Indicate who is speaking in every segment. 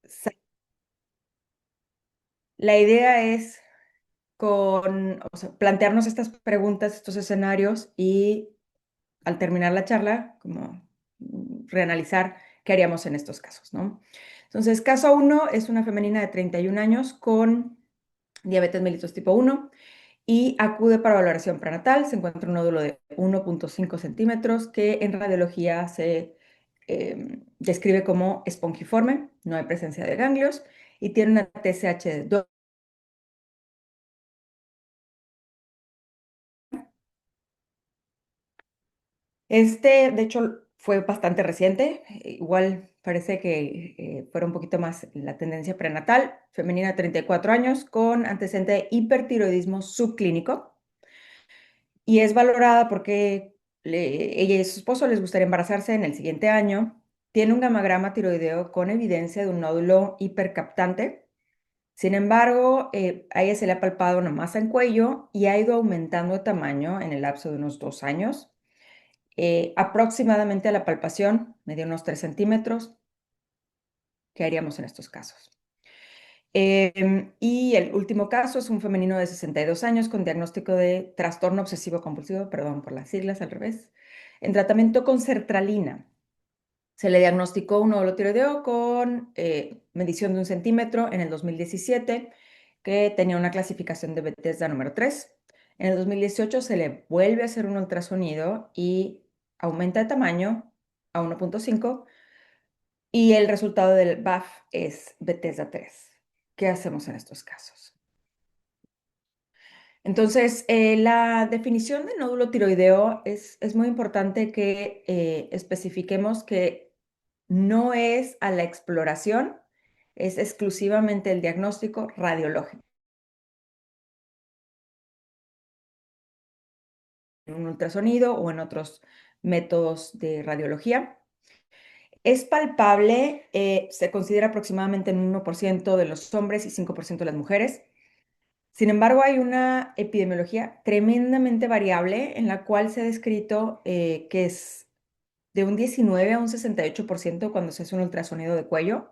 Speaker 1: sa- la idea es o sea, plantearnos estas preguntas, estos escenarios y al terminar la charla, como reanalizar qué haríamos en estos casos, ¿no? Entonces, caso uno es una femenina de 31 años con diabetes mellitus tipo 1 y acude para valoración prenatal. Se encuentra un nódulo de 1.5 centímetros que en radiología se describe como espongiforme, no hay presencia de ganglios y tiene una TSH de 2. De hecho, fue bastante reciente. Igual parece que fuera un poquito más la tendencia prenatal. Femenina de 34 años con antecedente de hipertiroidismo subclínico. Y es valorada porque ella y su esposo les gustaría embarazarse en el siguiente año. Tiene un gamagrama tiroideo con evidencia de un nódulo hipercaptante. Sin embargo, a ella se le ha palpado una masa en cuello y ha ido aumentando de tamaño en el lapso de unos 2 años. Aproximadamente a la palpación, medio unos 3 centímetros. ¿Qué haríamos en estos casos? Y el último caso es un femenino de 62 años con diagnóstico de trastorno obsesivo compulsivo, perdón por las siglas al revés, en tratamiento con sertralina. Se le diagnosticó un nódulo tiroideo con medición de 1 centímetro en el 2017, que tenía una clasificación de Bethesda número 3. En el 2018 se le vuelve a hacer un ultrasonido y aumenta de tamaño a 1.5 y el resultado del BAF es Bethesda 3. ¿Qué hacemos en estos casos? Entonces, la definición de nódulo tiroideo es muy importante que especifiquemos que no es a la exploración, es exclusivamente el diagnóstico radiológico. En un ultrasonido o en otros métodos de radiología. Es palpable, se considera aproximadamente en 1% de los hombres y 5% de las mujeres. Sin embargo, hay una epidemiología tremendamente variable en la cual se ha descrito que es de un 19 a un 68% cuando se hace un ultrasonido de cuello.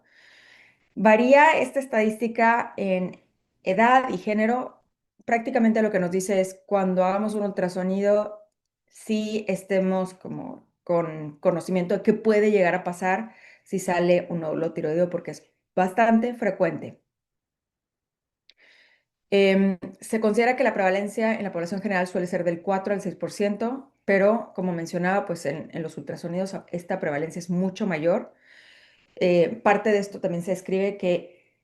Speaker 1: Varía esta estadística en edad y género. Prácticamente lo que nos dice es cuando hagamos un ultrasonido, sí estemos como con conocimiento de qué puede llegar a pasar si sale un nódulo tiroideo, porque es bastante frecuente. Se considera que la prevalencia en la población general suele ser del 4 al 6%, pero como mencionaba, pues en los ultrasonidos esta prevalencia es mucho mayor. Parte de esto también se escribe que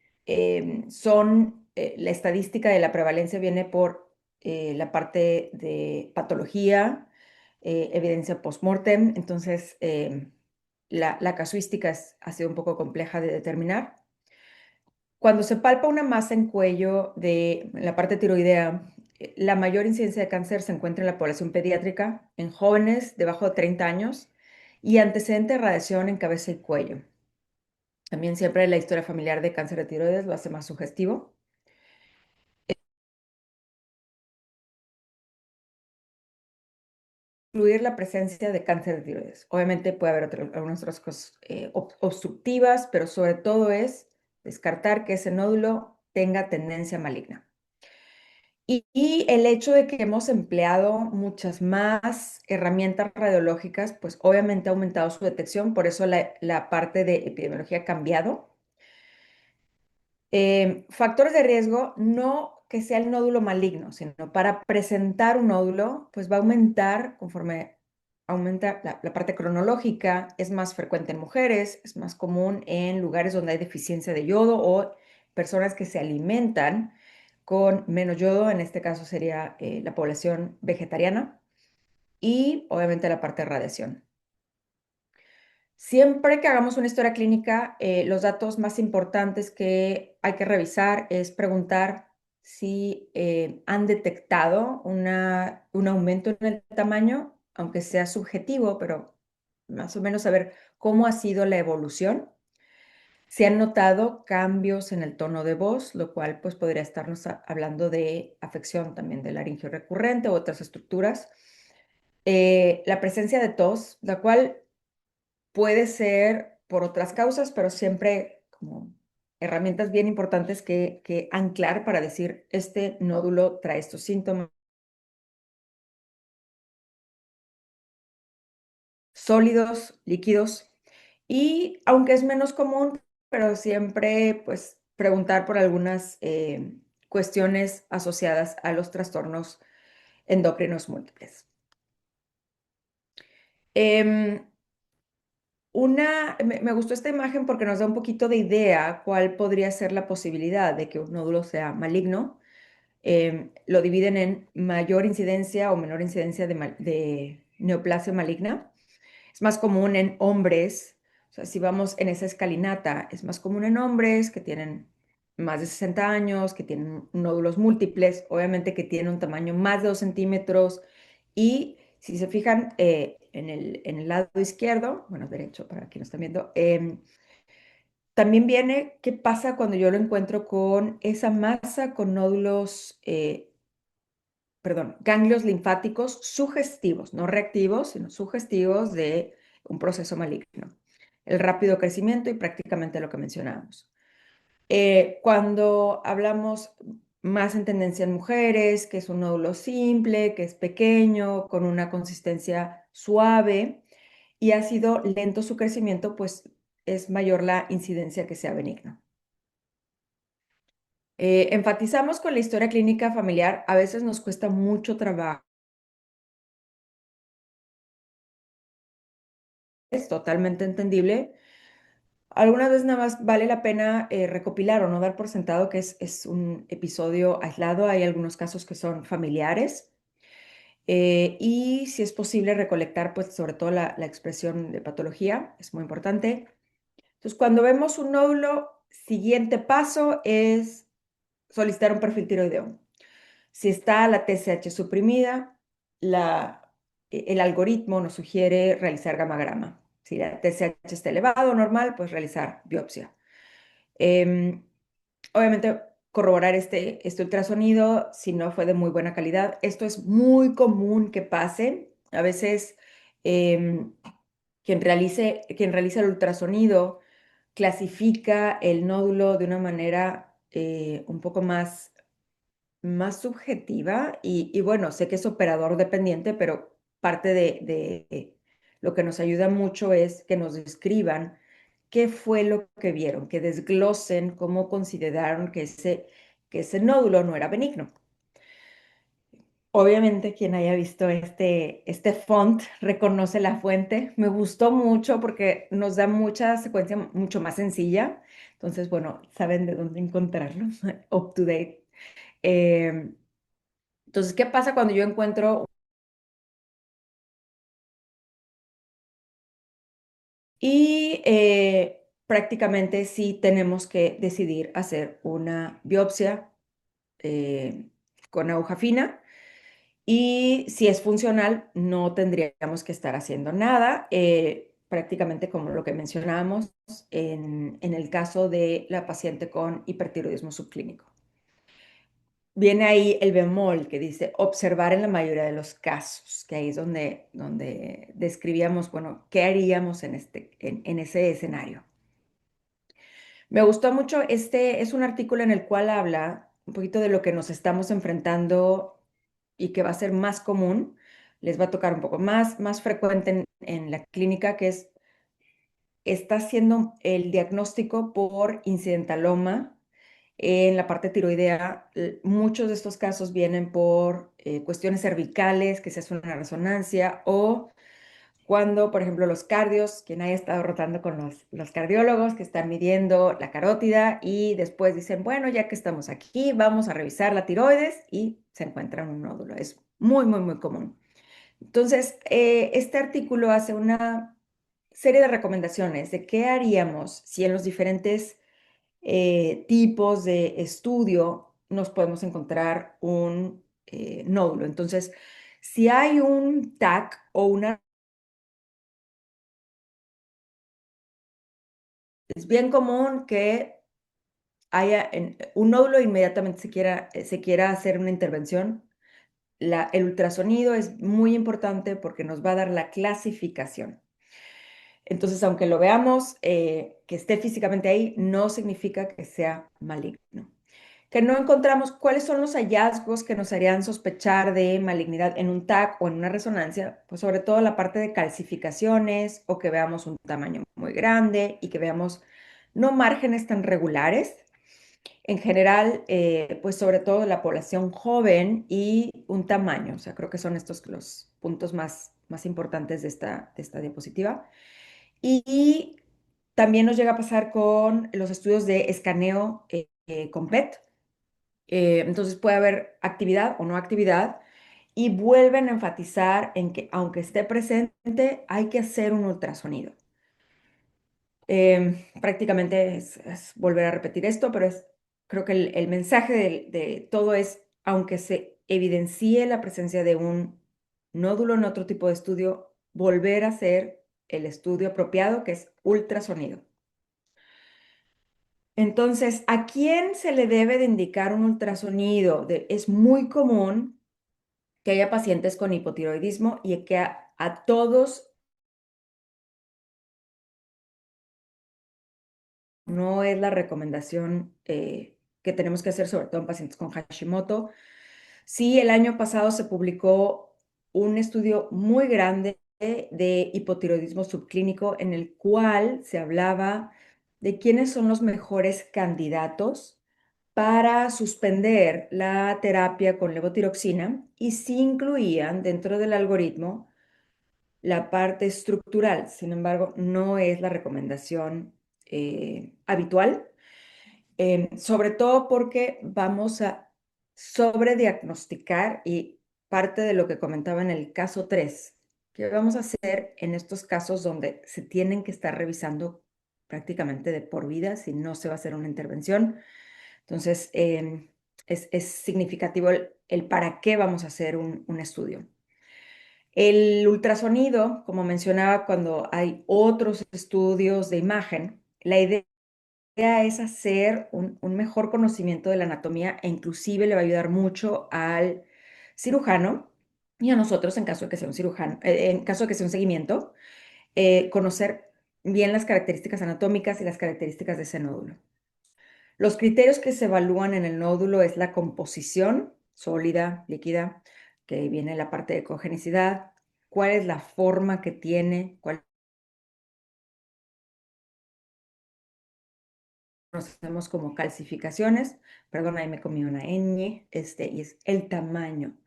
Speaker 1: la estadística de la prevalencia viene por la parte de patología, evidencia post-mortem, entonces la casuística ha sido un poco compleja de determinar. Cuando se palpa una masa en cuello de la parte tiroidea, la mayor incidencia de cáncer se encuentra en la población pediátrica, en jóvenes debajo de 30 años y antecedente de radiación en cabeza y cuello. También siempre la historia familiar de cáncer de tiroides lo hace más sugestivo. Incluir la presencia de cáncer de tiroides. Obviamente puede haber algunas otras cosas obstructivas, pero sobre todo es descartar que ese nódulo tenga tendencia maligna. Y el hecho de que hemos empleado muchas más herramientas radiológicas, pues obviamente ha aumentado su detección, por eso la parte de epidemiología ha cambiado. Factores de riesgo, no que sea el nódulo maligno, sino para presentar un nódulo, pues va a aumentar conforme aumenta la parte cronológica, es más frecuente en mujeres, es más común en lugares donde hay deficiencia de yodo o personas que se alimentan con menos yodo, en este caso sería la población vegetariana, y obviamente la parte de radiación. Siempre que hagamos una historia clínica, los datos más importantes que hay que revisar es preguntar si han detectado un aumento en el tamaño, aunque sea subjetivo, pero más o menos saber cómo ha sido la evolución. Si han notado cambios en el tono de voz, lo cual pues podría estarnos hablando de afección también del laringio recurrente u otras estructuras. La presencia de tos, la cual puede ser por otras causas, pero siempre como herramientas bien importantes que anclar para decir, este nódulo trae estos síntomas sólidos, líquidos, y aunque es menos común, pero siempre pues preguntar por algunas cuestiones asociadas a los trastornos endocrinos múltiples. Em, me gustó esta imagen porque nos da un poquito de idea cuál podría ser la posibilidad de que un nódulo sea maligno. Lo dividen en mayor incidencia o menor incidencia de neoplasia maligna. Es más común en hombres, o sea, si vamos en esa escalinata, es más común en hombres que tienen más de 60 años, que tienen nódulos múltiples, obviamente que tienen un tamaño más de 2 centímetros. Y si se fijan en el lado izquierdo, bueno, derecho para quienes están viendo, también viene qué pasa cuando yo lo encuentro con esa masa con nódulos, perdón, ganglios linfáticos sugestivos, no reactivos, sino sugestivos de un proceso maligno. El rápido crecimiento y prácticamente lo que mencionábamos. Cuando hablamos más en tendencia en mujeres, que es un nódulo simple, que es pequeño, con una consistencia suave y ha sido lento su crecimiento, pues es mayor la incidencia que sea benigno. Enfatizamos con la historia clínica familiar, a veces nos cuesta mucho trabajo. Es totalmente entendible. Algunas veces nada más vale la pena recopilar o no dar por sentado que es un episodio aislado. Hay algunos casos que son familiares y si es posible recolectar, pues sobre todo la expresión de patología, es muy importante. Entonces, cuando vemos un nódulo, siguiente paso es solicitar un perfil tiroideo. Si está la TSH suprimida, el algoritmo nos sugiere realizar gammagrama. Si la TSH está elevado o normal, pues realizar biopsia. Em, Obviamente, corroborar este ultrasonido si no fue de muy buena calidad. Esto es muy común que pase. A veces em, quien realiza el ultrasonido clasifica el nódulo de una manera un poco más subjetiva y bueno, sé que es operador dependiente, pero parte de lo que nos ayuda mucho es que nos describan qué fue lo que vieron, que desglosen cómo consideraron que ese nódulo no era benigno. Obviamente, quien haya visto este font reconoce la fuente. Me gustó mucho porque nos da mucha secuencia mucho más sencilla. Entonces, bueno, saben de dónde encontrarlo, up to date. Em, entonces, ¿qué pasa cuando yo encuentro? Y prácticamente sí tenemos que decidir hacer una biopsia con aguja fina. Y si es funcional, no tendríamos que estar haciendo nada, prácticamente como lo que mencionábamos en el caso de la paciente con hipertiroidismo subclínico. Viene ahí el bemol que dice observar en la mayoría de los casos, que ahí es donde describíamos, bueno, qué haríamos en ese escenario. Me gustó mucho, es un artículo en el cual habla un poquito de lo que nos estamos enfrentando y que va a ser más común, les va a tocar un poco más frecuente en la clínica, que está haciendo el diagnóstico por incidentaloma en la parte tiroidea. Muchos de estos casos vienen por cuestiones cervicales, que se hace una resonancia, o cuando, por ejemplo, los cardios, quien haya estado rotando con los cardiólogos que están midiendo la carótida y después dicen, bueno, ya que estamos aquí, vamos a revisar la tiroides y se encuentran un nódulo. Es muy común. Entonces, este artículo hace una serie de recomendaciones de qué haríamos si en los diferentes tipos de estudio nos podemos encontrar un nódulo. Entonces, si hay un TAC o una. Es bien común que haya un nódulo e inmediatamente se quiera hacer una intervención. El ultrasonido es muy importante porque nos va a dar la clasificación. Entonces, aunque lo veamos que esté físicamente ahí, no significa que sea maligno. Que no encontramos cuáles son los hallazgos que nos harían sospechar de malignidad en un TAC o en una resonancia, pues sobre todo la parte de calcificaciones o que veamos un tamaño muy grande y que veamos no márgenes tan regulares. En general, pues sobre todo la población joven y un tamaño, o sea, creo que son estos los puntos más importantes de esta diapositiva. Y también nos llega a pasar con los estudios de escaneo con PET. Entonces puede haber actividad o no actividad y vuelven a enfatizar en que aunque esté presente, hay que hacer un ultrasonido. Prácticamente es volver a repetir esto, pero creo que el mensaje de todo es, aunque se evidencie la presencia de un nódulo en otro tipo de estudio, volver a hacer el estudio apropiado, que es ultrasonido. Entonces, ¿a quién se le debe de indicar un ultrasonido? Es muy común que haya pacientes con hipotiroidismo y que a todos no es la recomendación que tenemos que hacer, sobre todo en pacientes con Hashimoto. Sí, el año pasado se publicó un estudio muy grande de hipotiroidismo subclínico en el cual se hablaba de quiénes son los mejores candidatos para suspender la terapia con levotiroxina y sí incluían dentro del algoritmo la parte estructural. Sin embargo, no es la recomendación habitual, sobre todo porque vamos a sobrediagnosticar y parte de lo que comentaba en el caso 3, que vamos a hacer en estos casos donde se tienen que estar revisando prácticamente de por vida si no se va a hacer una intervención. Entonces, es significativo el para qué vamos a hacer un estudio. El ultrasonido, como mencionaba, cuando hay otros estudios de imagen, la idea es hacer un mejor conocimiento de la anatomía e inclusive le va a ayudar mucho al cirujano y a nosotros en caso de que sea un cirujano, en caso de que sea un seguimiento, conocer bien las características anatómicas y las características de ese nódulo. Los criterios que se evalúan en el nódulo es la composición sólida, líquida, que viene la parte de ecogenicidad, cuál es la forma que tiene, cuál conocemos como calcificaciones, perdón, ahí me comí una ñ, y es el tamaño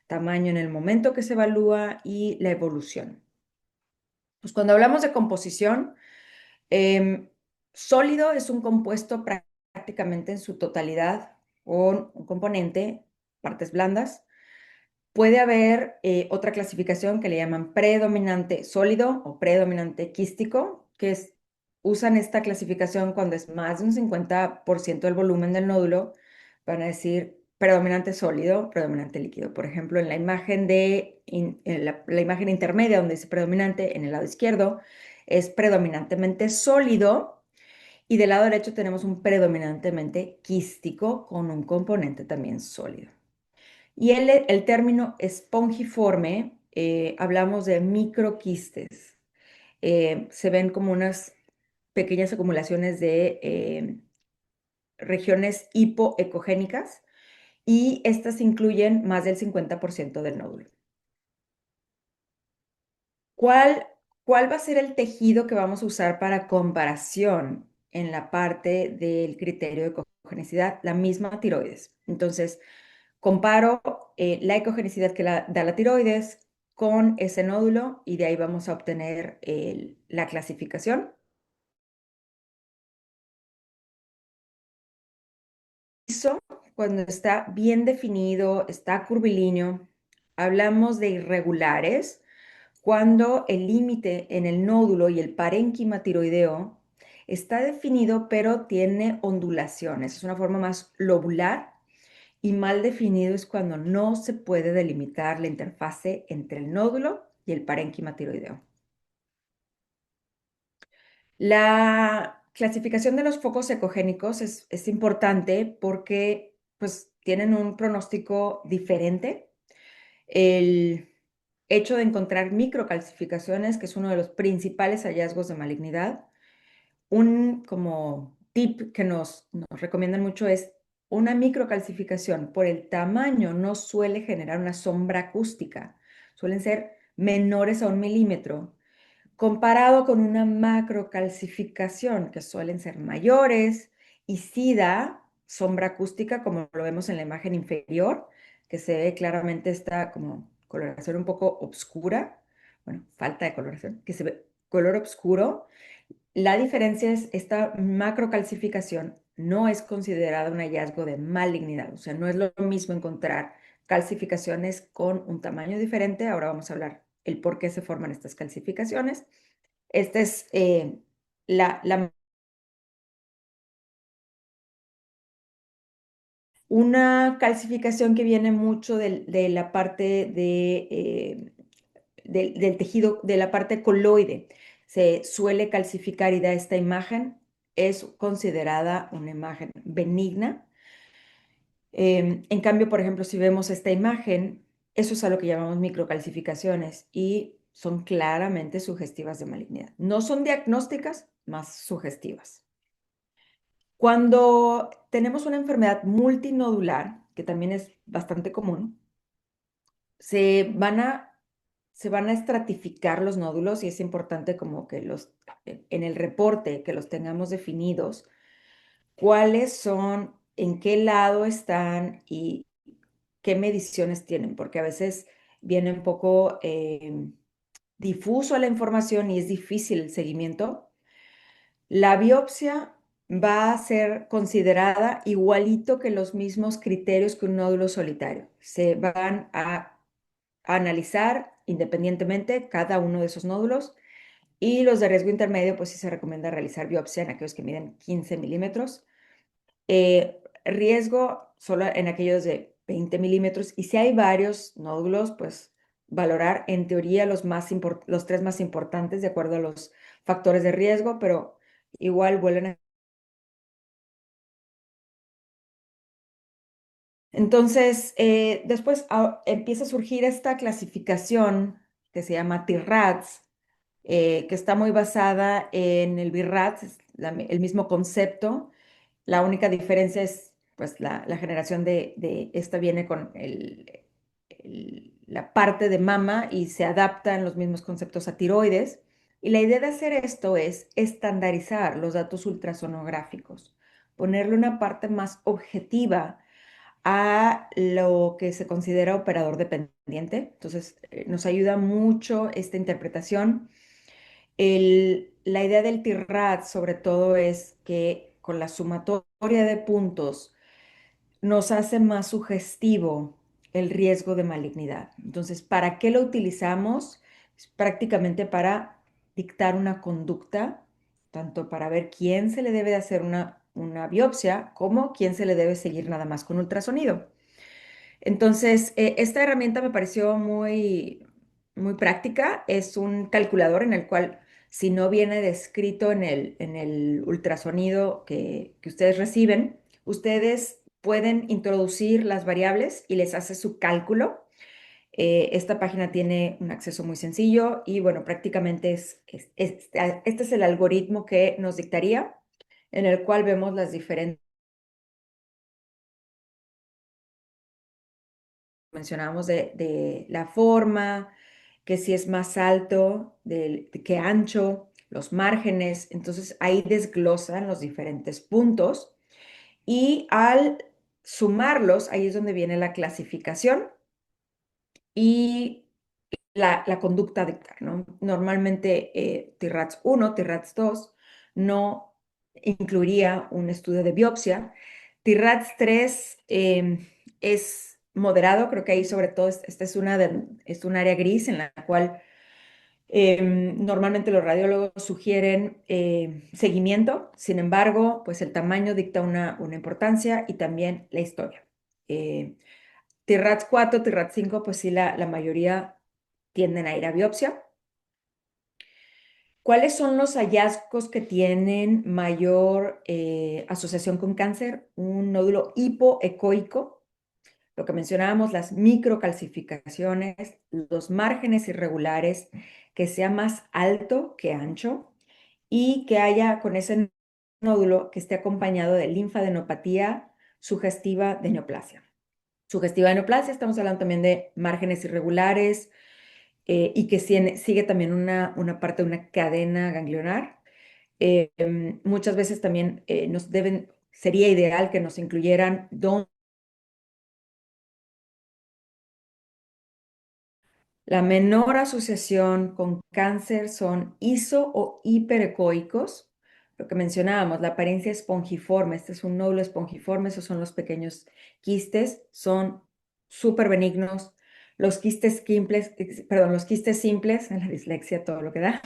Speaker 1: en el momento que se evalúa y la evolución. Pues cuando hablamos de composición, em, sólido es un compuesto prácticamente en su totalidad con un componente, partes blandas. Puede haber otra clasificación que le llaman predominante sólido o predominante quístico, usan esta clasificación cuando es más de un 50% del volumen del nódulo, van a decir predominante sólido, predominante líquido. Por ejemplo, en la imagen la imagen intermedia donde dice predominante en el lado izquierdo es predominantemente sólido y del lado derecho tenemos un predominantemente quístico con un componente también sólido. Y el término espongiforme, hablamos de microquistes. Se ven como unas pequeñas acumulaciones de regiones hipoecogénicas y estas incluyen más del 50% del nódulo. ¿Cuál, ¿Cuál va a ser el tejido que vamos a usar para comparación en la parte del criterio de ecogenicidad? La misma tiroides. Entonces, comparo la ecogenicidad que da la tiroides con ese nódulo y de ahí vamos a obtener la clasificación. Eso, cuando está bien definido, está curvilíneo, hablamos de irregulares cuando el límite en el nódulo y el parénquima tiroideo está definido pero tiene ondulaciones. Es una forma más lobular. Y mal definido es cuando no se puede delimitar la interfase entre el nódulo y el parénquima tiroideo. La clasificación de los focos ecogénicos es importante porque pues, tienen un pronóstico diferente. El hecho de encontrar microcalcificaciones, que es uno de los principales hallazgos de malignidad. Un como tip que nos recomiendan mucho es una microcalcificación por el tamaño no suele generar una sombra acústica, suelen ser menores a 1 milímetro, comparado con una macrocalcificación que suelen ser mayores y sí da sombra acústica, como lo vemos en la imagen inferior, que se ve claramente esta como coloración un poco oscura, bueno, falta de coloración, que se ve color oscuro. La diferencia es esta macrocalcificación no es considerada un hallazgo de malignidad, o sea, no es lo mismo encontrar calcificaciones con un tamaño diferente. Ahora vamos a hablar el por qué se forman estas calcificaciones. Esta es la una calcificación que viene mucho de la parte del tejido, de la parte coloide. Se suele calcificar y da esta imagen. Es considerada una imagen benigna. En cambio, por ejemplo, si vemos esta imagen, eso es a lo que llamamos microcalcificaciones y son claramente sugestivas de malignidad. No son diagnósticas, más sugestivas. Cuando tenemos una enfermedad multinodular, que también es bastante común, se van a, se van a estratificar los nódulos y es importante como que en el reporte que los tengamos definidos, cuáles son, en qué lado están y qué mediciones tienen, porque a veces viene un poco difuso la información y es difícil el seguimiento. La biopsia va a ser considerada igualito que los mismos criterios que un nódulo solitario. Se van a analizar independientemente cada uno de esos nódulos y los de riesgo intermedio, pues sí se recomienda realizar biopsia en aquellos que miden 15 milímetros. Riesgo solo en aquellos de 20 milímetros y si hay varios nódulos, pues valorar en teoría los tres más importantes de acuerdo a los factores de riesgo, pero igual vuelven a... Entonces, después empieza a surgir esta clasificación que se llama TIRADS, que está muy basada en el BIRADS, es el mismo concepto. La única diferencia es, pues, la generación de esta viene con la parte de mama y se adapta en los mismos conceptos a tiroides. Y la idea de hacer esto es estandarizar los datos ultrasonográficos, ponerle una parte más objetiva a lo que se considera operador dependiente. Entonces, nos ayuda mucho esta interpretación. La idea del TIRAD, sobre todo, es que con la sumatoria de puntos nos hace más sugestivo el riesgo de malignidad. Entonces, ¿para qué lo utilizamos? Es prácticamente para dictar una conducta, tanto para ver quién se le debe de hacer una biopsia, como quién se le debe seguir nada más con ultrasonido. Entonces, esta herramienta me pareció muy práctica. Es un calculador en el cual, si no viene descrito en el ultrasonido que ustedes reciben, ustedes pueden introducir las variables y les hace su cálculo. Esta página tiene un acceso muy sencillo y, bueno, prácticamente este es el algoritmo que nos dictaría, en el cual vemos las diferentes mencionábamos de la forma, que si es más alto que ancho, los márgenes. Entonces ahí desglosan los diferentes puntos y al sumarlos, ahí es donde viene la clasificación y la conducta a dictar, ¿no? Normalmente TIRADS 1, TIRADS 2 no incluiría un estudio de biopsia. TIRADS 3 es moderado, creo que ahí sobre todo esta es un área gris en la cual normalmente los radiólogos sugieren seguimiento. Sin embargo, pues el tamaño dicta una importancia y también la historia. Eh, TIRADS 4, TIRADS 5, pues sí, la mayoría tienden a ir a biopsia. ¿Cuáles son los hallazgos que tienen mayor asociación con cáncer? Un nódulo hipoecoico, Lo que mencionábamos, las microcalcificaciones, los márgenes irregulares, que sea más alto que ancho y que haya con ese nódulo que esté acompañado de linfadenopatía sugestiva de neoplasia. Sugestiva de neoplasia, estamos hablando también de márgenes irregulares y que sigue también una parte de una cadena ganglionar. Muchas veces también sería ideal que nos incluyeran la menor asociación con cáncer son iso o hiperecoicos. Lo que mencionábamos, la apariencia espongiforme. Este es un nódulo espongiforme, esos son los pequeños quistes, son súper benignos. Los quistes simples, perdón, los quistes simples, en la dislexia todo lo que da,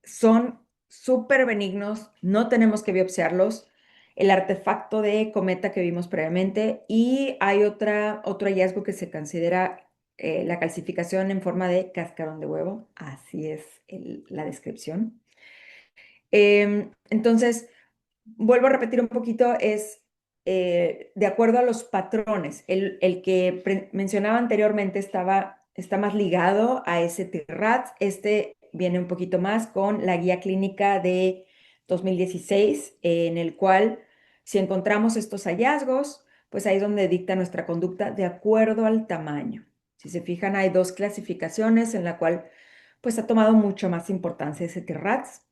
Speaker 1: son súper benignos, no tenemos que biopsiarlos. El artefacto de cometa que vimos previamente y hay otro hallazgo que se considera la calcificación en forma de cascarón de huevo, así es la descripción. Entonces, vuelvo a repetir un poquito, es de acuerdo a los patrones. El que mencionaba anteriormente está más ligado a ese TIRATS, este viene un poquito más con la guía clínica de 2016, en el cual si encontramos estos hallazgos, pues ahí es donde dicta nuestra conducta de acuerdo al tamaño. Si se fijan, hay dos clasificaciones en la cual pues ha tomado mucho más importancia ese TIRATS.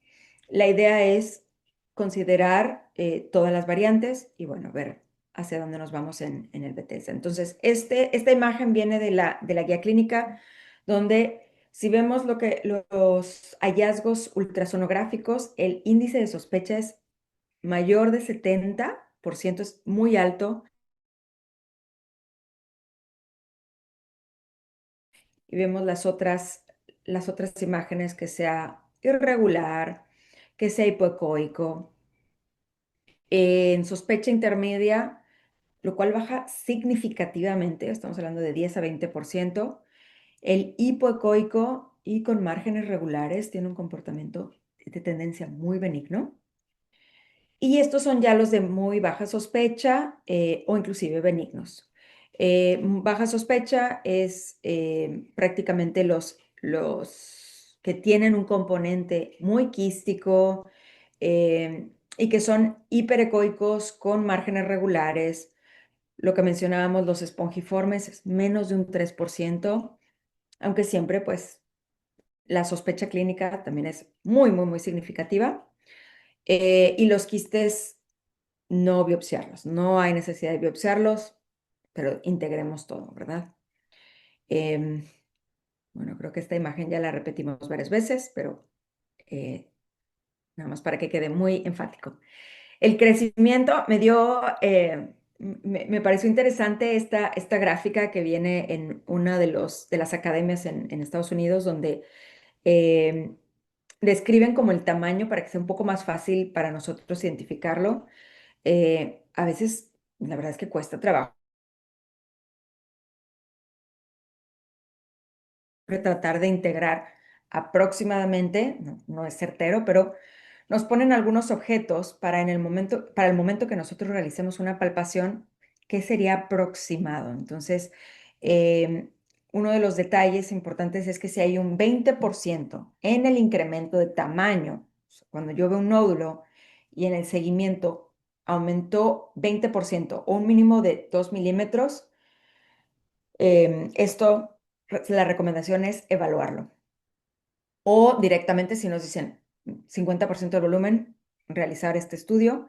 Speaker 1: La idea es considerar todas las variantes y bueno, ver hacia dónde nos vamos en el BTS. Entonces, esta imagen viene de la guía clínica, donde si vemos los hallazgos ultrasonográficos, el índice de sospecha es mayor de 70%, es muy alto. Y vemos las otras imágenes que sea irregular, que sea hipoecoico. En sospecha intermedia, lo cual baja significativamente, estamos hablando de 10 a 20%. El hipoecoico y con márgenes regulares tiene un comportamiento de tendencia muy benigno. Y estos son ya los de muy baja sospecha o inclusive benignos. Baja sospecha es prácticamente los que tienen un componente muy quístico y que son hiperecoicos con márgenes regulares. Lo que mencionábamos, los espongiformes, es menos de un 3%, aunque siempre pues la sospecha clínica también es muy, muy, muy significativa. Y los quistes no biopsiarlos. No hay necesidad de biopsiarlos, pero integremos todo, ¿verdad? Em, bueno, creo que esta imagen ya la repetimos varias veces, pero nada más para que quede muy enfático. El crecimiento me pareció interesante esta gráfica que viene en una de las academias en Estados Unidos, donde em, describen como el tamaño para que sea un poco más fácil para nosotros identificarlo. A veces, la verdad es que cuesta trabajo tratar de integrar aproximadamente, no es certero, pero nos ponen algunos objetos para el momento que nosotros realicemos una palpación, ¿qué sería aproximado? Entonces, em, uno de los detalles importantes es que si hay un 20% en el incremento de tamaño, cuando yo veo un nódulo y en el seguimiento aumentó 20% o un mínimo de 2 milímetros, la recomendación es evaluarlo. O directamente, si nos dicen 50% del volumen, realizar este estudio.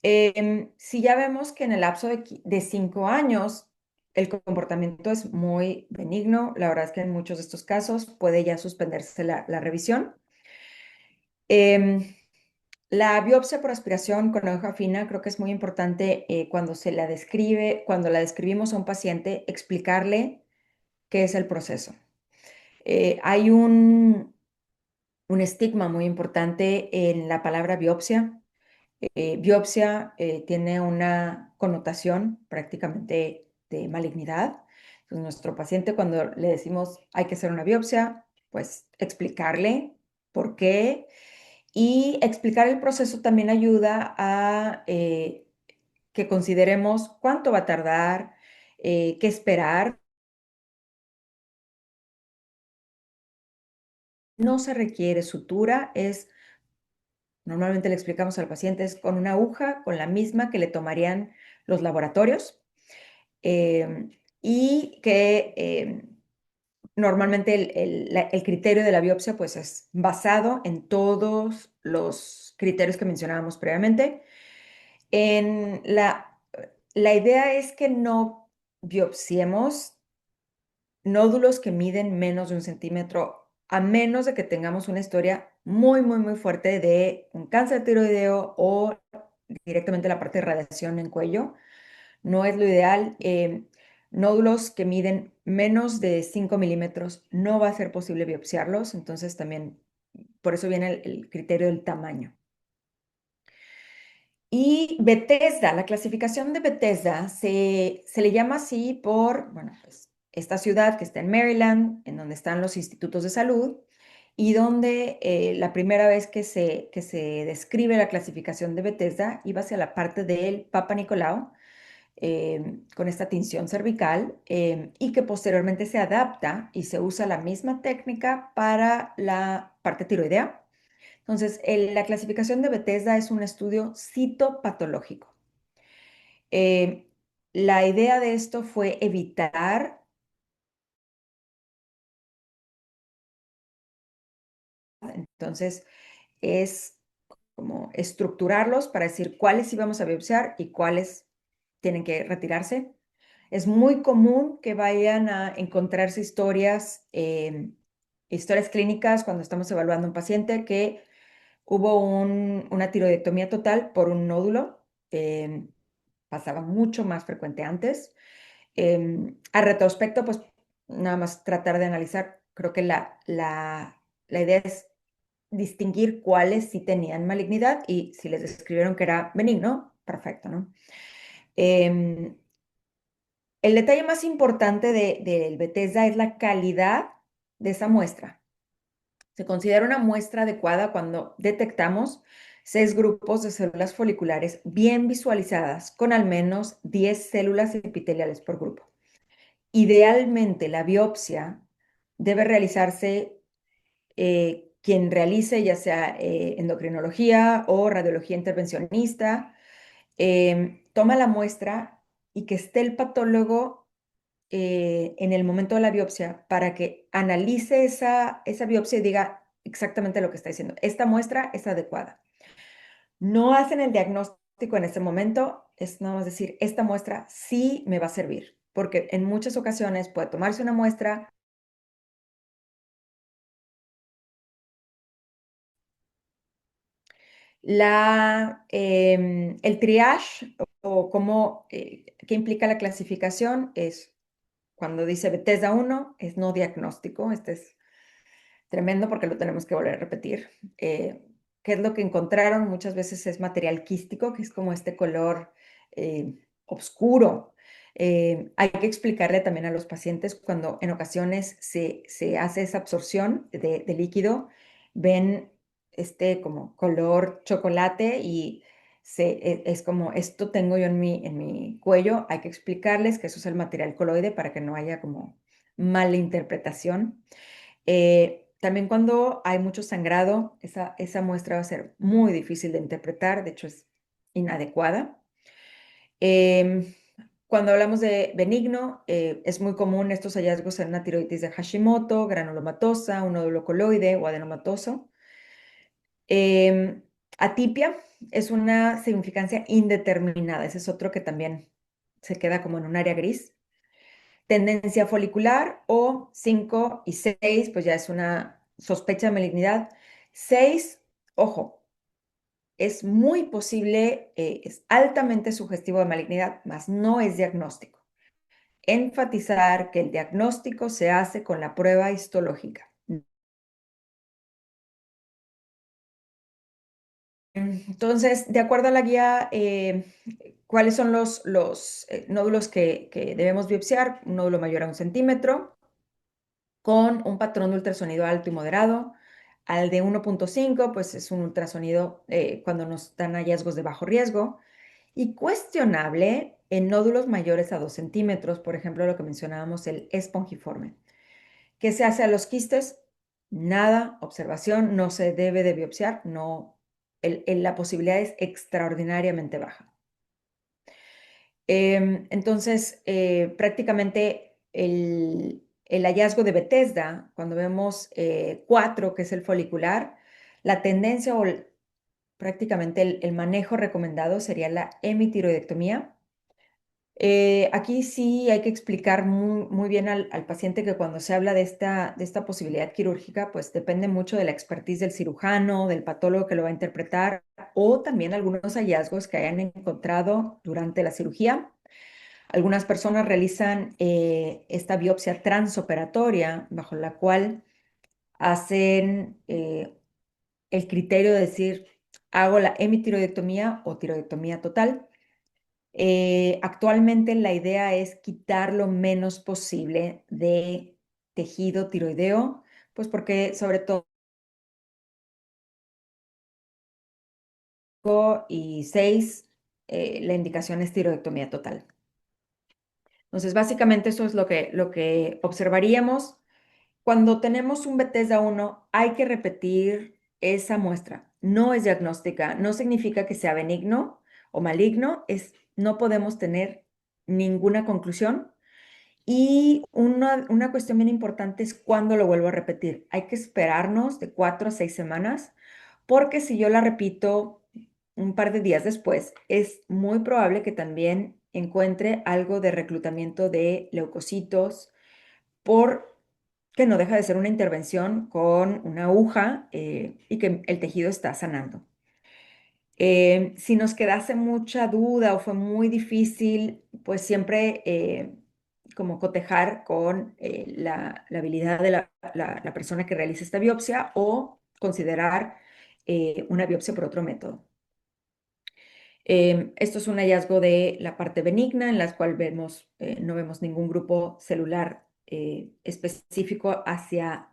Speaker 1: Si ya vemos que en el lapso de 5 años el comportamiento es muy benigno, la verdad es que en muchos de estos casos puede ya suspenderse la revisión. Em, la biopsia por aspiración con aguja fina creo que es muy importante cuando la describimos a un paciente, explicarle qué es el proceso. Hay un estigma muy importante en la palabra biopsia. Biopsia tiene una connotación prácticamente de malignidad. Entonces, nuestro paciente, cuando le decimos hay que hacer una biopsia, pues explicarle por qué y explicar el proceso también ayuda a que consideremos cuánto va a tardar, qué esperar. No se requiere sutura, normalmente le explicamos al paciente, es con una aguja, con la misma que le tomarían los laboratorios, em, y que normalmente el criterio de la biopsia pues es basado en todos los criterios que mencionábamos previamente. En la idea es que no biopsiemos nódulos que miden menos de 1 centímetro, a menos de que tengamos una historia muy, muy, muy fuerte de un cáncer tiroideo o directamente la parte de radiación en cuello. No es lo ideal. Nódulos que miden menos de 5 milímetros no va a ser posible biopsiarlos, entonces también por eso viene el criterio del tamaño. Y Bethesda, la clasificación de Bethesda se le llama así por, bueno, pues, esta ciudad que está en Maryland, en donde están los institutos de salud, y donde la primera vez que se describe la clasificación de Bethesda iba hacia la parte del Papa Nicolau, con esta tinción cervical, y que posteriormente se adapta y se usa la misma técnica para la parte tiroidea. Entonces, la clasificación de Bethesda es un estudio citopatológico. Eh, la idea de esto fue evitar, entonces, es como estructurarlos para decir cuáles íbamos a biopsiar y cuáles tienen que retirarse. Es muy común que vayan a encontrarse historias clínicas cuando estamos evaluando a un paciente que hubo una tiroidectomía total por un nódulo. em, Pasaba mucho más frecuente antes. A retrospecto, pues nada más tratar de analizar, creo que la idea es distinguir cuáles sí tenían malignidad y si les describieron que era benigno, perfecto, ¿no? Em, el detalle más importante del Bethesda es la calidad de esa muestra. Se considera una muestra adecuada cuando detectamos 6 grupos de células foliculares bien visualizadas con al menos 10 células epiteliales por grupo. Idealmente, la biopsia debe realizarse, quien realice, ya sea endocrinología o radiología intervencionista, toma la muestra y que esté el patólogo en el momento de la biopsia para que analice esa biopsia y diga exactamente lo que está diciendo. Esta muestra es adecuada. No hacen el diagnóstico en ese momento, es nada más decir, esta muestra sí me va a servir, porque en muchas ocasiones puede tomarse una muestra. El triage o cómo, qué implica la clasificación es cuando dice Bethesda 1, es no diagnóstico. Este es tremendo porque lo tenemos que volver a repetir. ¿Qué es lo que encontraron? Muchas veces es material quístico, que es como este color oscuro. Hay que explicarle también a los pacientes cuando en ocasiones se hace esa absorción de líquido, ven este como color chocolate y es como esto tengo yo en mi cuello. Hay que explicarles que eso es el material coloide para que no haya como mala interpretación. También cuando hay mucho sangrado, esa muestra va a ser muy difícil de interpretar, de hecho es inadecuada. Em, Cuando hablamos de benigno, es muy común estos hallazgos en una tiroides de Hashimoto, granulomatosa, un nódulo coloide o adenomatoso. Em, Atipia es una significancia indeterminada, ese es otro que también se queda como en un área gris. Tendencia folicular o 5 y 6, pues ya es una sospecha de malignidad. 6, ojo, es muy posible, es altamente sugestivo de malignidad, mas no es diagnóstico. Enfatizar que el diagnóstico se hace con la prueba histológica. Entonces, de acuerdo a la guía, ¿cuáles son los nódulos que debemos biopsiar? Un nódulo mayor a 1 centímetro, con un patrón de ultrasonido alto y moderado. Al de 1.5, pues es un ultrasonido cuando nos dan hallazgos de bajo riesgo. y cuestionable en nódulos mayores a 2 centímetros, por ejemplo, lo que mencionábamos, el espongiforme. ¿Qué se hace a los quistes? Nada, observación, no se debe de biopsiar, no, la posibilidad es extraordinariamente baja. Entonces, prácticamente el hallazgo de Bethesda, cuando vemos 4, que es el folicular, la tendencia o prácticamente el manejo recomendado sería la hemitiroidectomía. Aquí sí hay que explicar muy bien al paciente que cuando se habla de esta posibilidad quirúrgica, pues depende mucho de la expertise del cirujano, del patólogo que lo va a interpretar, o también algunos hallazgos que hayan encontrado durante la cirugía. Algunas personas realizan esta biopsia transoperatoria, bajo la cual hacen el criterio de decir, hago la hemitiroidectomía o tiroidectomía total. Actualmente la idea es quitar lo menos posible de tejido tiroideo, pues porque sobre todo y 6, la indicación es tiroidectomía total. Entonces, básicamente eso es lo que observaríamos. Cuando tenemos un Bethesda 1, hay que repetir esa muestra. No es diagnóstica, no significa que sea benigno o maligno, no podemos tener ninguna conclusión. Y una cuestión bien importante es cuándo lo vuelvo a repetir. Hay que esperarnos de 4 a 6 semanas, porque si yo la repito un par de días después, es muy probable que también encuentre algo de reclutamiento de leucocitos, por que no deja de ser una intervención con una aguja y que el tejido está sanando. Si nos quedase mucha duda o fue muy difícil, pues siempre como cotejar con la habilidad de la persona que realiza esta biopsia o considerar una biopsia por otro método. Esto es un hallazgo de la parte benigna, en la cual no vemos ningún grupo celular específico hacia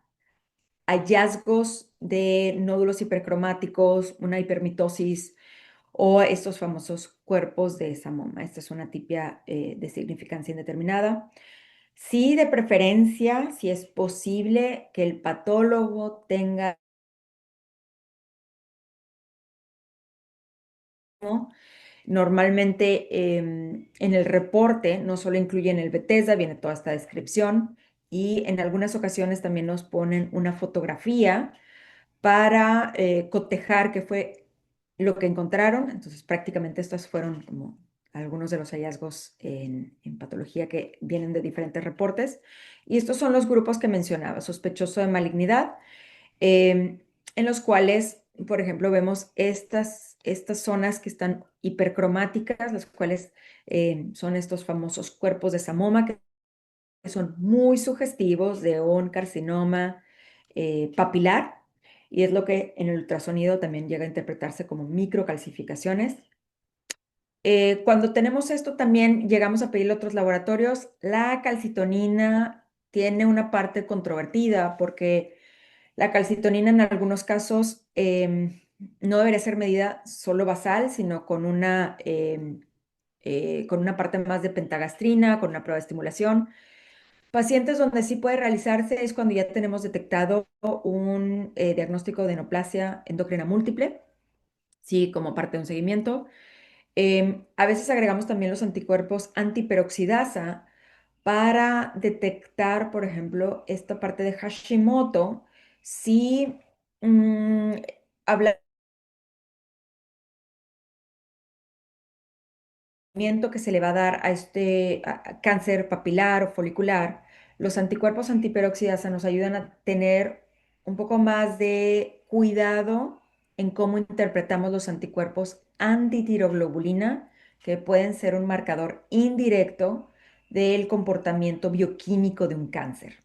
Speaker 1: hallazgos de nódulos hipercromáticos, una hipermitosis o estos famosos cuerpos de samoma. Esta es una tipia de significancia indeterminada. Sí, de preferencia, si es posible que el patólogo tenga, ¿no? Normalmente en el reporte no solo incluyen el Bethesda, viene toda esta descripción y en algunas ocasiones también nos ponen una fotografía para cotejar qué fue lo que encontraron. Entonces, prácticamente estos fueron como algunos de los hallazgos en patología que vienen de diferentes reportes. Y estos son los grupos que mencionaba: sospechoso de malignidad, em, en los cuales, por ejemplo, vemos estas zonas que están hipercromáticas, las cuales son estos famosos cuerpos de samoma, que son muy sugestivos de un carcinoma papilar, y es lo que en el ultrasonido también llega a interpretarse como microcalcificaciones. Cuando tenemos esto, también llegamos a pedirle a otros laboratorios. La calcitonina tiene una parte controvertida porque la calcitonina en algunos casos no debería ser medida solo basal, sino con una parte más de pentagastrina, con una prueba de estimulación. Pacientes donde sí puede realizarse es cuando ya tenemos detectado un diagnóstico de neoplasia endocrina múltiple, sí, como parte de un seguimiento. A veces agregamos también los anticuerpos antiperoxidasa para detectar, por ejemplo, esta parte de Hashimoto, si mm, habla que se le va a dar a este cáncer papilar o folicular. Los anticuerpos antiperoxidasa nos ayudan a tener un poco más de cuidado en cómo interpretamos los anticuerpos antitiroglobulina, que pueden ser un marcador indirecto del comportamiento bioquímico de un cáncer.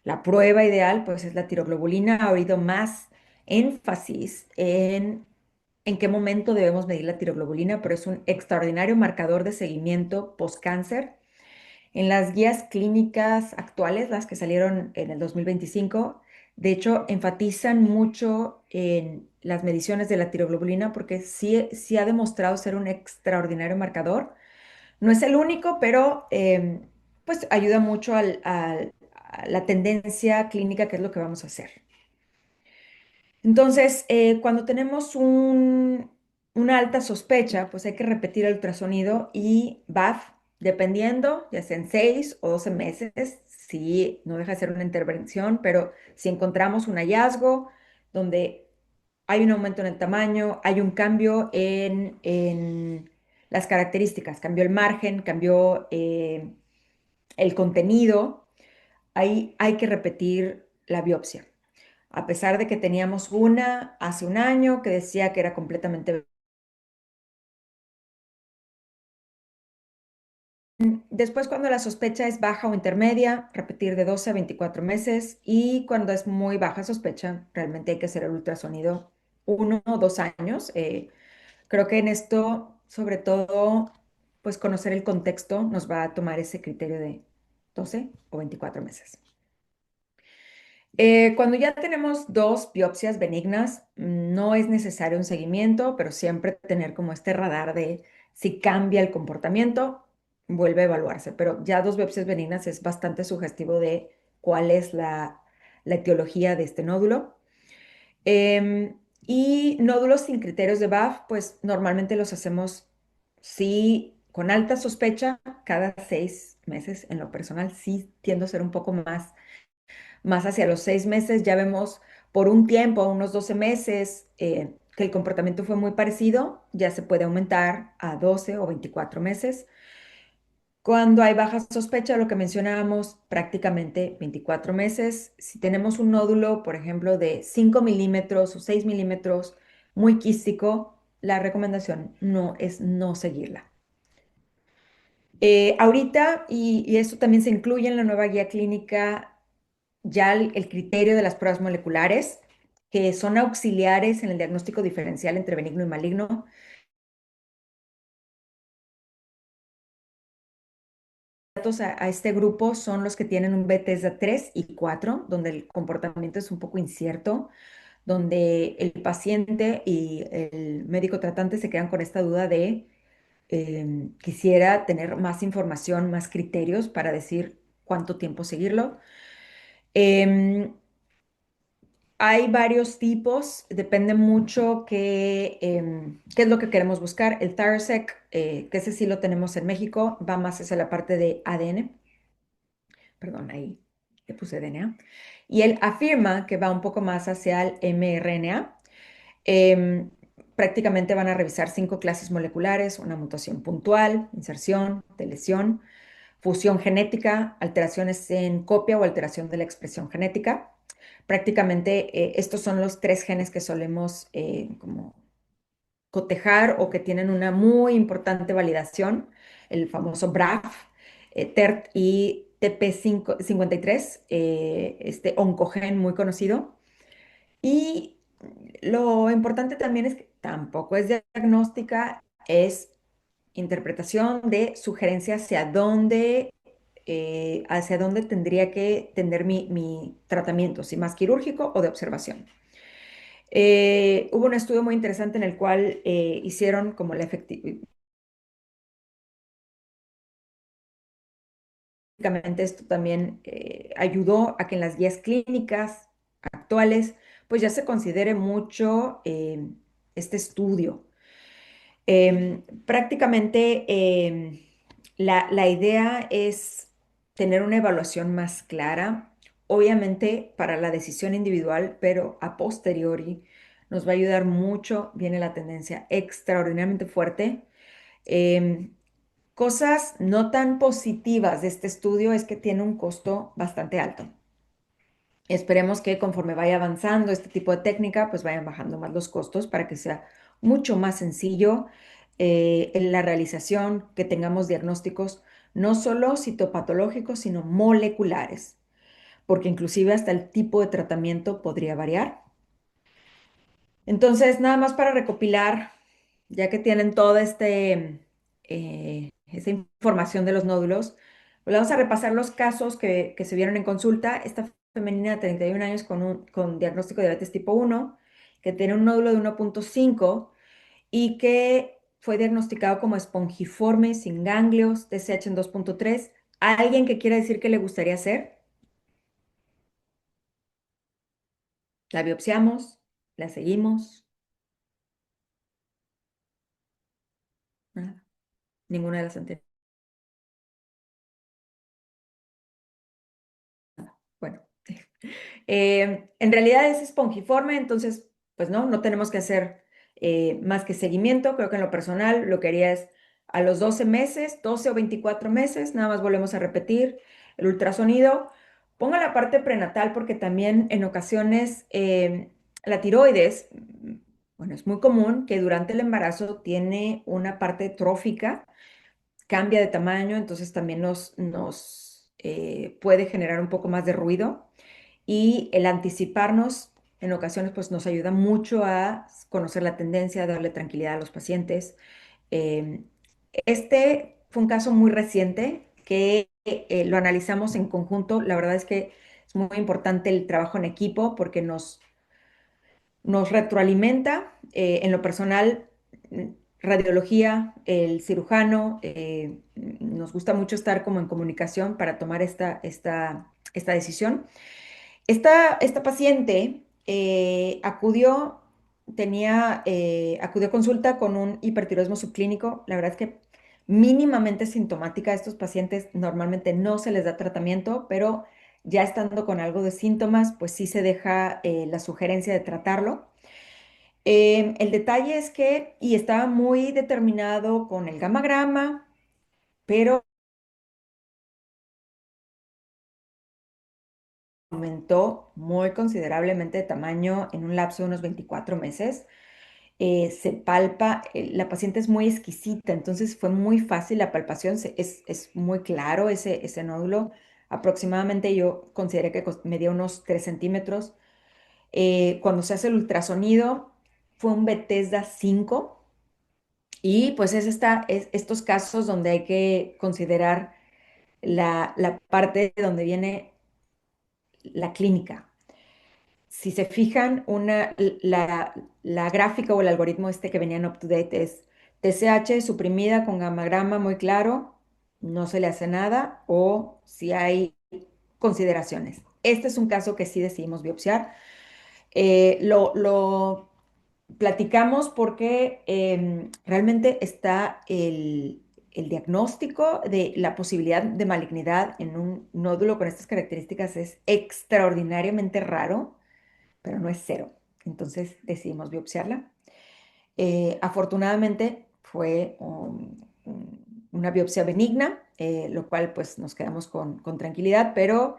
Speaker 1: La prueba ideal, pues, es la tiroglobulina. Ha habido más énfasis en qué momento debemos medir la tiroglobulina, pero es un extraordinario marcador de seguimiento post-cáncer. En las guías clínicas actuales, las que salieron en el 2025, De hecho, enfatizan mucho en las mediciones de la tiroglobulina porque sí ha demostrado ser un extraordinario marcador. No es el único, pero pues ayuda mucho a la tendencia clínica, que es lo que vamos a hacer. Entonces, cuando tenemos una alta sospecha, pues hay que repetir el ultrasonido y BAF, dependiendo, ya sean 6 o 12 meses, si no deja de ser una intervención, pero si encontramos un hallazgo donde hay un aumento en el tamaño, hay un cambio en las características, cambió el margen, cambió el contenido, ahí hay que repetir la biopsia. A pesar de que teníamos una hace un año que decía que era completamente... Después, cuando la sospecha es baja o intermedia, repetir de 12 a 24 meses. Y cuando es muy baja sospecha, realmente hay que hacer el ultrasonido 1 o 2 años. Creo que en esto, sobre todo, pues conocer el contexto nos va a tomar ese criterio de 12 o 24 meses. Cuando ya tenemos dos biopsias benignas, no es necesario un seguimiento, pero siempre tener como este radar de si cambia el comportamiento, vuelve a evaluarse. Pero ya dos biopsias benignas es bastante sugestivo de cuál es la etiología de este nódulo. Y nódulos sin criterios de BAF, pues normalmente los hacemos, sí, con alta sospecha, cada 6 meses. En lo personal, sí tiendo a ser un poco más hacia los 6 meses. Ya vemos por un tiempo, unos 12 meses, que el comportamiento fue muy parecido, ya se puede aumentar a 12 o 24 meses. Cuando hay baja sospecha, lo que mencionábamos, prácticamente 24 meses. Si tenemos un nódulo, por ejemplo, de 5 milímetros o 6 milímetros, muy quístico, la recomendación no es no seguirla. Ahorita, y esto también se incluye en la nueva guía clínica, ya el criterio de las pruebas moleculares, que son auxiliares en el diagnóstico diferencial entre benigno y maligno. Datos a este grupo son los que tienen un Bethesda 3 y 4, donde el comportamiento es un poco incierto, donde el paciente y el médico tratante se quedan con esta duda de quisiera tener más información, más criterios para decir cuánto tiempo seguirlo. Em, Hay varios tipos, depende mucho qué es lo que queremos buscar. El ThyroSec, que ese sí lo tenemos en México, va más hacia la parte de ADN, perdón, ahí le puse DNA. Y él afirma que va un poco más hacia el mRNA. Em, Prácticamente van a revisar 5 clases moleculares: una mutación puntual, inserción, deleción, fusión genética, alteraciones en copia o alteración de la expresión genética. Prácticamente estos son los 3 genes que solemos como cotejar o que tienen una muy importante validación, el famoso BRAF, TERT y TP53, este oncogen muy conocido. Y lo importante también es que tampoco es diagnóstica, es interpretación de sugerencia hacia dónde tendría que tener mi tratamiento, si más quirúrgico o de observación. Hubo un estudio muy interesante en el cual hicieron como la efectividad. Esto también ayudó a que en las guías clínicas actuales, pues ya se considere mucho este estudio. Prácticamente la idea es tener una evaluación más clara, obviamente para la decisión individual, pero a posteriori nos va a ayudar mucho. Viene la tendencia extraordinariamente fuerte. Em, Cosas no tan positivas de este estudio es que tiene un costo bastante alto. Esperemos que conforme vaya avanzando este tipo de técnica, pues vayan bajando más los costos para que sea mucho más sencillo en la realización, que tengamos diagnósticos no solo citopatológicos, sino moleculares, porque inclusive hasta el tipo de tratamiento podría variar. Entonces, nada más para recopilar, ya que tienen toda esta información de los nódulos, pues vamos a repasar los casos que se vieron en consulta. Esta femenina de 31 años con diagnóstico de diabetes tipo 1, que tiene un nódulo de 1,5 y que fue diagnosticado como espongiforme, sin ganglios, TSH en 2,3. ¿Alguien que quiera decir qué le gustaría hacer? La biopsiamos, la seguimos. Nada, ninguna de las anteriores. Bueno, en realidad es espongiforme, entonces, pues no tenemos que hacer más que seguimiento. Creo que en lo personal lo que haría es a los 12 meses, 12 o 24 meses, nada más volvemos a repetir el ultrasonido. Ponga la parte prenatal porque también en ocasiones la tiroides, bueno, es muy común que durante el embarazo tiene una parte trófica, cambia de tamaño, entonces también nos puede generar un poco más de ruido y el anticiparnos en ocasiones pues nos ayuda mucho a conocer la tendencia, a darle tranquilidad a los pacientes. Eh, este fue un caso muy reciente que lo analizamos en conjunto. La verdad es que es muy importante el trabajo en equipo porque nos retroalimenta. En lo personal, radiología, el cirujano, nos gusta mucho estar como en comunicación para tomar esta decisión. Esta paciente acudió a consulta con un hipertiroidismo subclínico. La verdad es que mínimamente sintomática. A estos pacientes normalmente no se les da tratamiento, pero ya estando con algo de síntomas, pues sí se deja la sugerencia de tratarlo. El detalle es que, y estaba muy determinado con el gamagrama, pero aumentó muy considerablemente de tamaño en un lapso de unos 24 meses. Se palpa, la paciente es muy exquisita, entonces fue muy fácil la palpación, es muy claro ese nódulo. Aproximadamente yo consideré que medía unos 3 centímetros. Cuando se hace el ultrasonido, fue un Bethesda 5 y pues es estos casos donde hay que considerar la parte donde viene la clínica. Si se fijan, la gráfica o el algoritmo este que venía en UpToDate es TSH suprimida con gamagrama muy claro, no se le hace nada, o si hay consideraciones. Este es un caso que sí decidimos biopsiar. Lo platicamos porque realmente está el diagnóstico de la posibilidad de malignidad en un nódulo con estas características es extraordinariamente raro, pero no es cero. Entonces decidimos biopsiarla. Afortunadamente fue una biopsia benigna, lo cual pues nos quedamos con tranquilidad, pero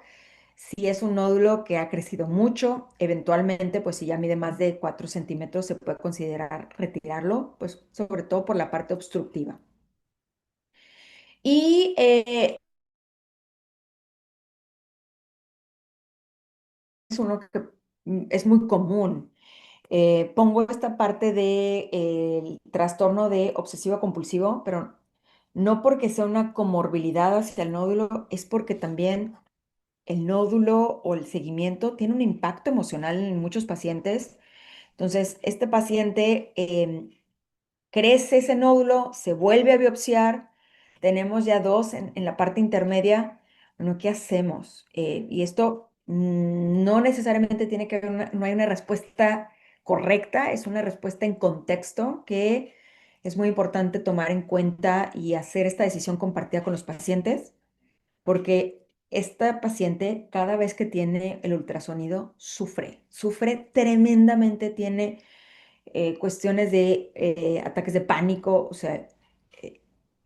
Speaker 1: si es un nódulo que ha crecido mucho, eventualmente pues si ya mide más de 4 centímetros se puede considerar retirarlo, pues sobre todo por la parte obstructiva. Y es uno que es muy común. Pongo esta parte del trastorno de obsesivo compulsivo, pero no porque sea una comorbilidad hacia el nódulo, es porque también el nódulo o el seguimiento tiene un impacto emocional en muchos pacientes. Entonces, este paciente crece ese nódulo, se vuelve a biopsiar, tenemos ya dos en la parte intermedia. Bueno, ¿qué hacemos? Y esto no necesariamente tiene que haber no hay una respuesta correcta, es una respuesta en contexto que es muy importante tomar en cuenta y hacer esta decisión compartida con los pacientes, porque esta paciente cada vez que tiene el ultrasonido sufre tremendamente, tiene cuestiones de ataques de pánico, o sea, eh,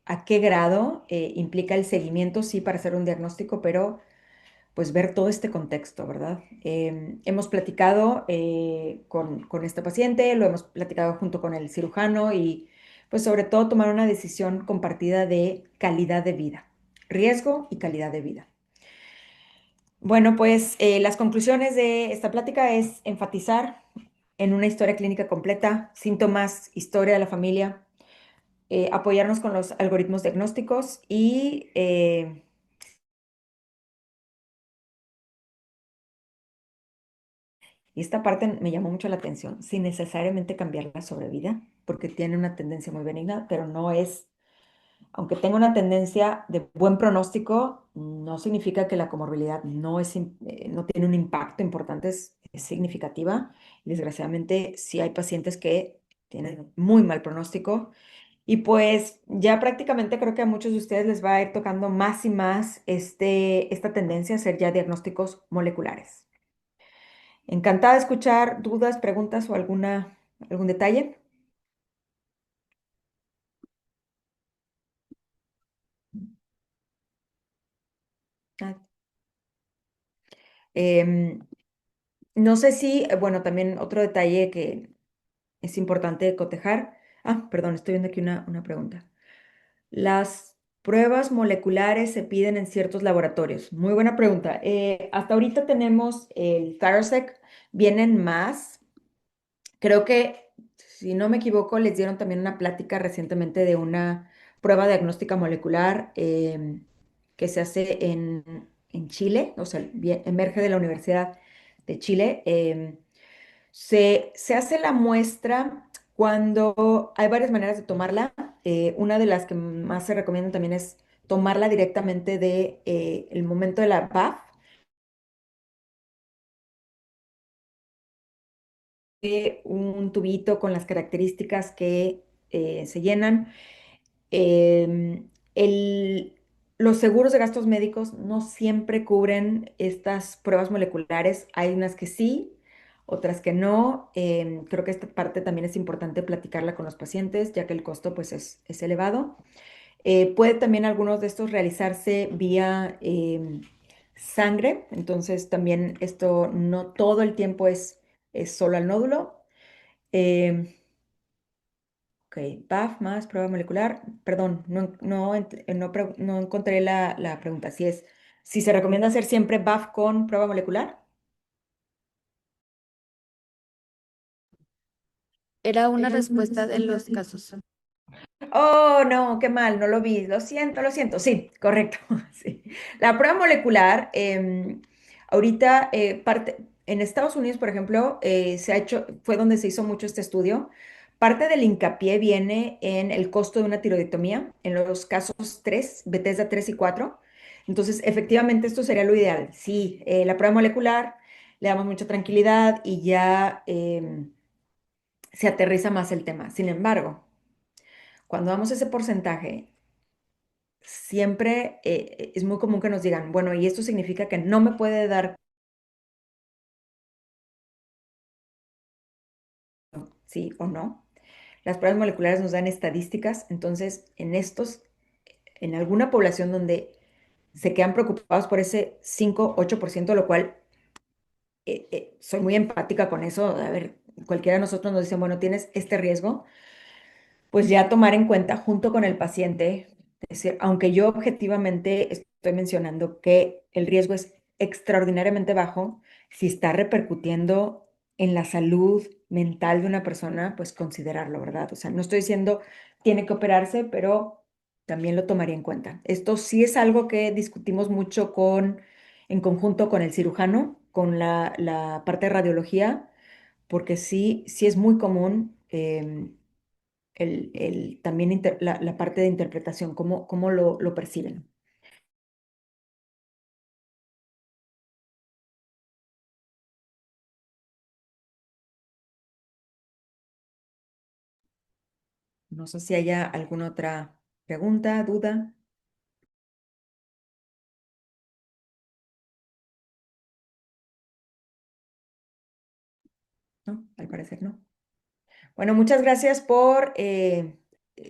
Speaker 1: a qué grado implica el seguimiento, sí, para hacer un diagnóstico, pero pues ver todo este contexto, ¿verdad? Hemos platicado con esta paciente, lo hemos platicado junto con el cirujano y pues sobre todo tomar una decisión compartida de calidad de vida, riesgo y calidad de vida. Bueno, pues las conclusiones de esta plática es enfatizar en una historia clínica completa, síntomas, historia de la familia, apoyarnos con los algoritmos diagnósticos y Y esta parte me llamó mucho la atención, sin necesariamente cambiar la sobrevida, porque tiene una tendencia muy benigna, pero no es, aunque tenga una tendencia de buen pronóstico, no significa que la comorbilidad no tiene un impacto importante, es significativa. Y desgraciadamente, sí hay pacientes que tienen muy mal pronóstico. Y pues ya prácticamente creo que a muchos de ustedes les va a ir tocando más y más esta tendencia a hacer ya diagnósticos moleculares. Encantada de escuchar dudas, preguntas o algún detalle. Ah, em, no sé si, bueno, también otro detalle que es importante cotejar. Ah, perdón, estoy viendo aquí una pregunta. Las pruebas moleculares se piden en ciertos laboratorios. Muy buena pregunta. Hasta ahorita tenemos el Thyroxec, vienen más. Creo que, si no me equivoco, les dieron también una plática recientemente de una prueba diagnóstica molecular que se hace en Chile, o sea, emerge de la Universidad de Chile. Se hace la muestra cuando hay varias maneras de tomarla. Una de las que más se recomiendan también es tomarla directamente de el momento de la BAF, un tubito con las características que se llenan. Em, el- los seguros de gastos médicos no siempre cubren estas pruebas moleculares. Hay unas que sí, otras que no. Creo que esta parte también es importante platicarla con los pacientes, ya que el costo pues es elevado. Puede también algunos de estos realizarse vía sangre, entonces también esto no todo el tiempo es solo al nódulo. Em, Ok, BAF más prueba molecular. Perdón, no encontré la pregunta. Si se recomienda hacer siempre BAF con prueba molecular.
Speaker 2: Era una respuesta de los casos.
Speaker 1: Oh, no, qué mal, no lo vi. Lo siento, lo siento. Sí, correcto. Sí. La prueba molecular, ahorita, en Estados Unidos, por ejemplo, fue donde se hizo mucho este estudio. Parte del hincapié viene en el costo de una tiroidectomía, en los casos 3, Bethesda 3 y 4. Entonces, efectivamente, esto sería lo ideal. Sí, la prueba molecular, le damos mucha tranquilidad y ya se aterriza más el tema. Sin embargo, cuando damos ese porcentaje, siempre es muy común que nos digan, bueno, y esto significa que no me puede dar sí o no. Las pruebas moleculares nos dan estadísticas, entonces en alguna población donde se quedan preocupados por ese 5-8%, lo cual soy muy empática con eso. A ver, cualquiera de nosotros nos dice, bueno, tienes este riesgo, pues ya tomar en cuenta junto con el paciente, es decir, aunque yo objetivamente estoy mencionando que el riesgo es extraordinariamente bajo, si está repercutiendo en la salud mental de una persona, pues considerarlo, ¿verdad? O sea, no estoy diciendo tiene que operarse, pero también lo tomaría en cuenta. Esto sí es algo que discutimos mucho en conjunto con el cirujano, con la parte de radiología, porque sí es muy común. También la parte de interpretación, cómo lo perciben. No sé si haya alguna otra pregunta, duda. No, al parecer no. Bueno, muchas gracias por